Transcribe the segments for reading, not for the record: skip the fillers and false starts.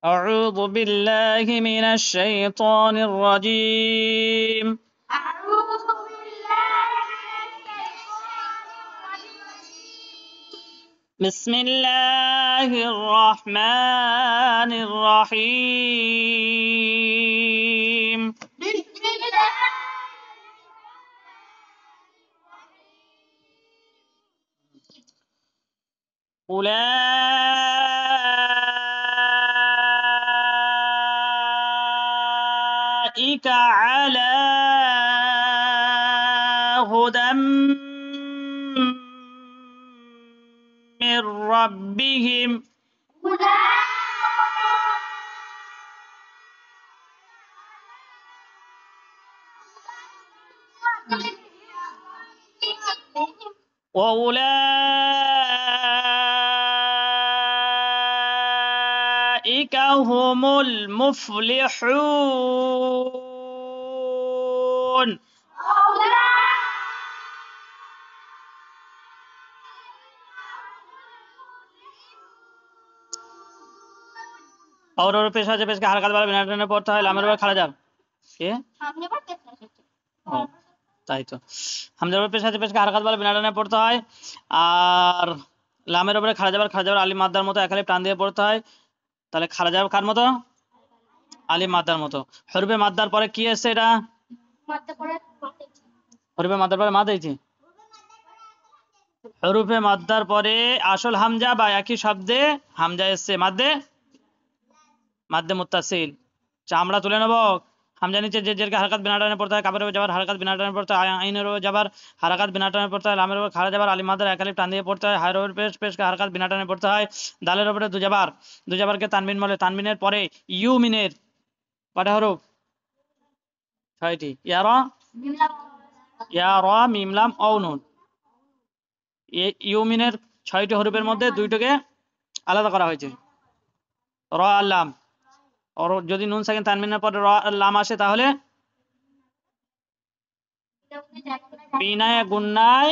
أعوذ بالله من الشيطان الرجيم. أعوذ بالله من الشيطان الرجيم. بسم الله الرحمن الرحيم. بسم الله أولئك على هدى من ربهم وأولئك هم المفلحون. और पेश আছে পেশকে হারকাত वाला বিনা টানে পড়তে হয় লামের উপর খাড়া যাব কি ও তাই তো হামজার উপর পেশ আছে পেশকে হারকাত वाला বিনা টানে পড়তে হয় আর লামের উপরে খাড়া যাবার আলিফ মাদ্দার মতো এক আলিফ টান দিয়ে পড়তে হয় তাহলে খাড়া যাব কার মতো আলিফ মাদ্দার মতো হরফে মাদ্দার পরে কি আছে এটা হরফে মাদ্দার পরে মাদ হইছে হরফে মাদ্দার পরে আসল হামজা বা একই শব্দে হামজা এসছে মাদ্দে মুত্তাসিল আমরা তুলে নেব হামজা নিচে যে জেরকে হারকাত বিনা টানে পড়তে হয় কাবের উপর যাবার হারকাত বিনা টানে পড়তে হয় আইনের উপর যাবার হারকাত বিনা টানে পড়তে হয় লামের উপর খাড়া যাবার আলিফ মাদ্দার এক আলিফ টান দিয়ে পড়তে হয় হায়ের উপর পেশকে হারকাত বিনা টানে পড়তে হয় দালের উপরে দুজাবারকে তানবিন বলে তানবিনের পরে ইউ মিনের কটা হরফ 6টি ইয়া র মিম লাম অও নুন ইউ মিনের 6টি হরফের মধ্যে 2টিকে আলাদা করা হয়েছে র আর লাম और যদি নুন সাকিন তানবিনের পরে র আর লাম আসে তাহলে বিনায় গুন্নায়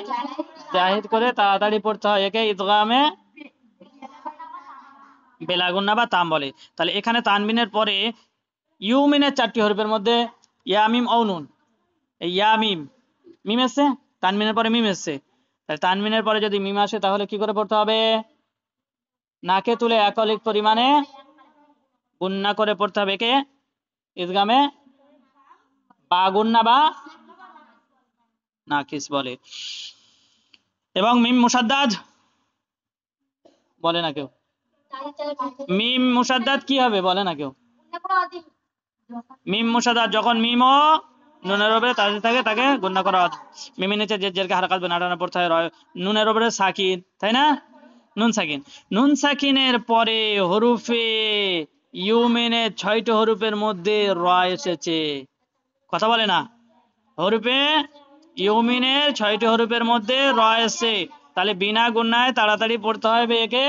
জাহিদ করে তাড়াতাড়ি পড়তে হয় একে ইদগামে বেলা গুন্না বা তাম বলে তাহলে এখানে তানবিনের পরে ইউ মিনের 4টি হরফের মধ্যে ইয়া মিম অও নুন এই ইয়া মিম এসছে তানবিনের পরে মিম এসছে তাহলে তানবিনের পরে যদি মিম আসে তাহলে কি করে পড়তে হবে নাকে তুলে একলিক পরিমাণে গুন্না করে পড়তে হবে একে ইদগামে বা গুন্না বা নাকিস বলে এবং মিম মুসাদ্দাদ বলে না কেউ মিম মুসাদ্দাদ কি হবে বলে না কেউ মিম মুসাদ্দাদ যখন মিম ও নুনের উপরে তাজদিদ থাকে তাকে গুন্না করা হয় মিমের নিচে যে জেরকে হারকাত বিনা টানে পড়তে হয় নুনের উপরে সাকিন তাই না নুন সাকিনের পরে হরফে ইউমিনের 6টি হরফের মধ্যে র এসেছে কথা বলে না হরফে ইউমিনের 6টি হরফের মধ্যে র এসেছে তাহলে বিনা গুন্নায় তাড়াতাড়ি পড়তে হবে একে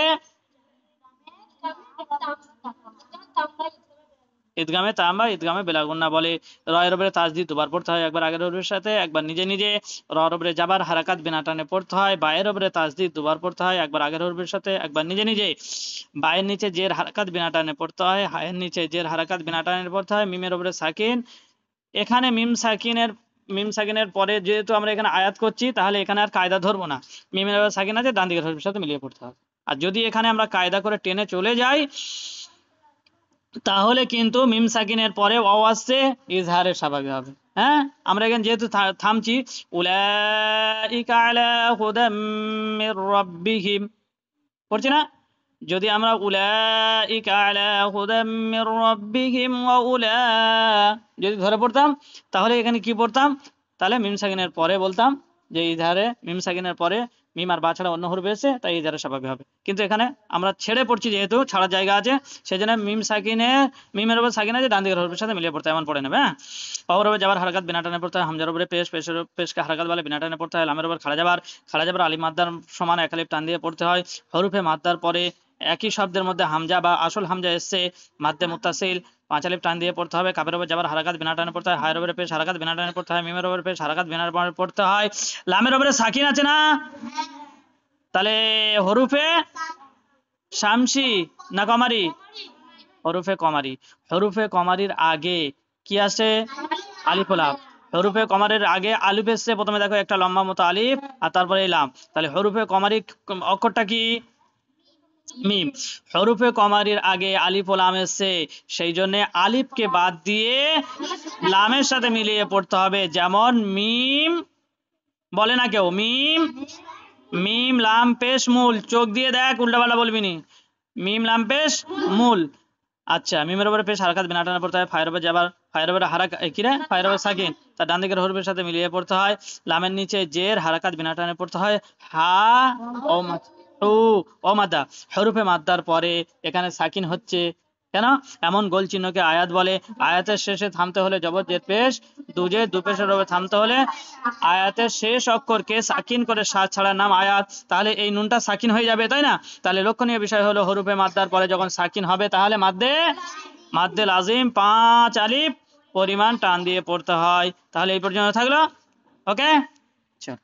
ইদগামে তাম বা ইদগামে বেলা গুন্না বলে রয়ের উপরে তাজদিদ দুবার পড়তে হয় একবার আগের হরফের সাথে একবার নিজে নিজে রর উপরে যাবার হারাকাত বিনা টানে পড়তে হয় বায়ের উপরে তাজদিদ দুবার পড়তে হয় একবার আগের হরফের সাথে একবার নিজে নিজে বায়ের নিচে জের হারাকাত বিনা টানে পড়তে হয় হায়ের নিচে জের হারাকাত বিনা টানে পড়তে হয় মিমের উপরে সাকিন এখানে মিম সাকিনের পরে যেহেতু আমরা এখানে আয়াত করছি তাহলে এখানে আর কায়দা ধরবো না মিমের উপরে সাকিন আছে ডান দিকের হরফের সাথে মিলিয়ে পড়তে হবে আর যদি এখানে আমরা কায়দা করে টেনে চলে যাই তাহলে কিন্তু মিম সাকিনের পরে ওয়াও আসছে ইজহারের স্বাভাবিক হবে হ্যাঁ আমরা এখানে যেহেতু থামছি উলাইকা আলা হুদাম মির রাব্বিহিম পড়ছি না যদি আমরা উলাইকা আলা হুদাম মির রাব্বিহিম ওয়া উলা যদি ধরে পড়তাম তাহলে এখানে কি পড়তাম তাহলে মিম সাকিনের পরে বলতাম যে ইজহারে মিম সাকিনের পরে মিম আর বা ছাড়া অন্য হরফ এসে তাই ইজহারে স্বাভাবিক হবে কিন্তু এখানে আমরা ছেড়ে পড়ছি যেহেতু ছাড়ার জায়গা আছে সেজন্য মিমের উপর সাকিন আছে ডান দিকের হরফের সাথে মিলিয়ে পড়তে এমন পড়ে নেবে হ্যাঁ ওর উপরে যাবার হারকাত বিনা টানে পড়তে হয় হামজার উপরে পেশকে হারকাত বলে বিনা টানে পড়তে হয় লামের উপর খাড়া যাবার আলিফ মাদ্দার সমান এক আলিফ টান দিয়ে পড়তে হয় হরফে মাদ্দার পরে একই শব্দের মধ্যে হামজা বা আসল হামজা এসছে মাদ্দে মুত্তাসিল 5 আলিফ টান দিয়ে পড়তে হবে কাবের উপর যাবার হারকাত বিনা টানে পড়তে হয় হায়ের উপরে পেশ হারকাত বিনা টানে পড়তে হয় মিমের উপরে পেশ হারকাত বিনা টানে পড়তে হয় লামের উপরে সাকিন আছে না তাহলে হরফে শামসি না কমারি হরফে কমারি। হরফে কমারির আগে কি আসে? আলিফ ও লাম। হরফে কমারের আগে আলিফ এসছে, প্রথমে দেখো একটা লম্বা মতো আলিফ আর তারপরে লাম, তাহলে হরফে কমারি অক্ষরটা কি? মিম। হরফে কমারির আগে আলিফ ও লাম এসছে, সেই জন্য আলিফকে বাদ দিয়ে লামের সাথে মিলিয়ে পড়তে হবে। যেমন মিম, বলে না কেউ মিম, মিম লাম পেশ মূল, চোখ দিয়ে দেখ, উল্টাপাল্টা বলবি নি। মিম লাম পেশ মূল। আচ্ছা, মিমের উপরে পেশ হারাকাত বিনা টানে পড়তে হয়। ফায়ের উপরে যাবার, ফায়ের উপরে কি রে? ফায়ের উপরে সাকিন, তার ডান দিকের হরফের সাথে মিলিয়ে পড়তে হয়। লামের নিচে জের, হারাকাত বিনা টানে পড়তে হয়। হা ও ও মাদ্দা। হরফে মাদ্দার পরে এখানে সাকিন হচ্ছে কেন? এমন গোল চিহ্নকে আয়াত বলে। আয়াতের শেষে থামতে হলে জবর জের পেশ, দুজে দু পেশের উপরে থামতে হলে আয়াতের শেষ অক্ষরকে সাকিন করে সাজ ছাড়ার নাম আয়াত। তাহলে এই নুনটা সাকিন হয়ে যাবে, তাই না? তাহলে লক্ষণীয় বিষয় হলো হরফে মাদ্দার পরে যখন সাকিন হবে তাহলে মাদ্দে লাজিম 5 আলিফ পরিমাণ টান দিয়ে পড়তে হয়। তাহলে এই পর্যন্ত থাকলো। ওকে, চল।